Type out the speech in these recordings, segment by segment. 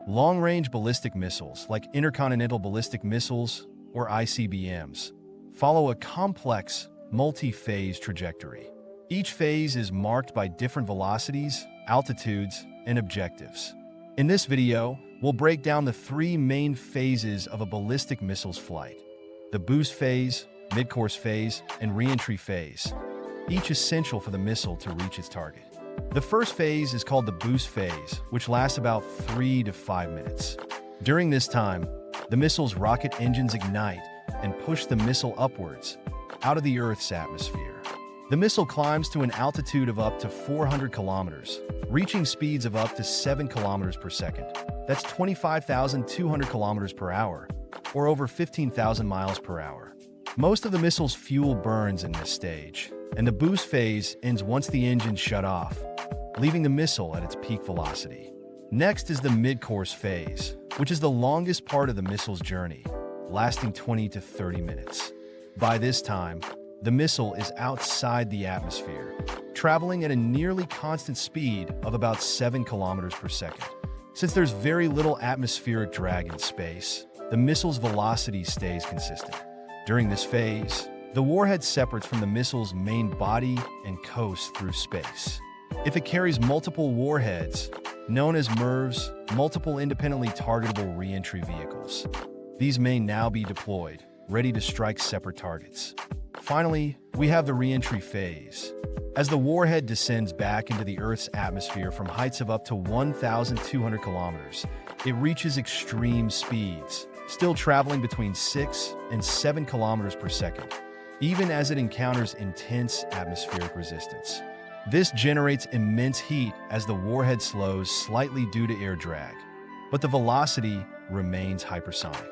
Long-range ballistic missiles, like intercontinental ballistic missiles or ICBMs, follow a complex, multi-phase trajectory. Each phase is marked by different velocities, altitudes, and objectives. In this video, we'll break down the three main phases of a ballistic missile's flight: the boost phase, midcourse phase, and reentry phase, each essential for the missile to reach its target. The first phase is called the boost phase, which lasts about 3 to 5 minutes. During this time, the missile's rocket engines ignite and push the missile upwards, out of the Earth's atmosphere. The missile climbs to an altitude of up to 400 kilometers, reaching speeds of up to 7 kilometers per second. That's 25,200 kilometers per hour, or over 15,000 miles per hour. Most of the missile's fuel burns in this stage, and the boost phase ends once the engines shut off, leaving the missile at its peak velocity. Next is the midcourse phase, which is the longest part of the missile's journey, lasting 20 to 30 minutes. By this time, the missile is outside the atmosphere, traveling at a nearly constant speed of about 7 kilometers per second. Since there's very little atmospheric drag in space, the missile's velocity stays consistent. During this phase, the warhead separates from the missile's main body and coasts through space. If it carries multiple warheads, known as MIRVs, multiple independently targetable reentry vehicles, these may now be deployed, ready to strike separate targets. Finally, we have the reentry phase. As the warhead descends back into the Earth's atmosphere from heights of up to 1,200 kilometers, it reaches extreme speeds, still traveling between 6 and 7 kilometers per second, even as it encounters intense atmospheric resistance. This generates immense heat as the warhead slows slightly due to air drag, but the velocity remains hypersonic.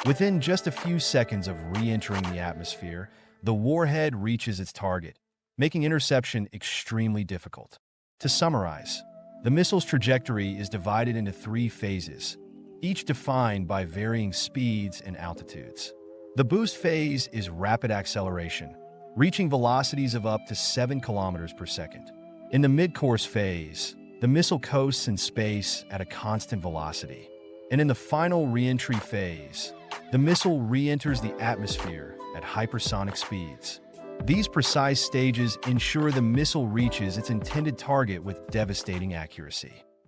Within just a few seconds of re-entering the atmosphere, the warhead reaches its target, making interception extremely difficult. To summarize, the missile's trajectory is divided into 3 phases, each defined by varying speeds and altitudes. The boost phase is rapid acceleration, reaching velocities of up to 7 kilometers per second. In the midcourse phase, the missile coasts in space at a constant velocity. And in the final re-entry phase, the missile re-enters the atmosphere at hypersonic speeds. These precise stages ensure the missile reaches its intended target with devastating accuracy.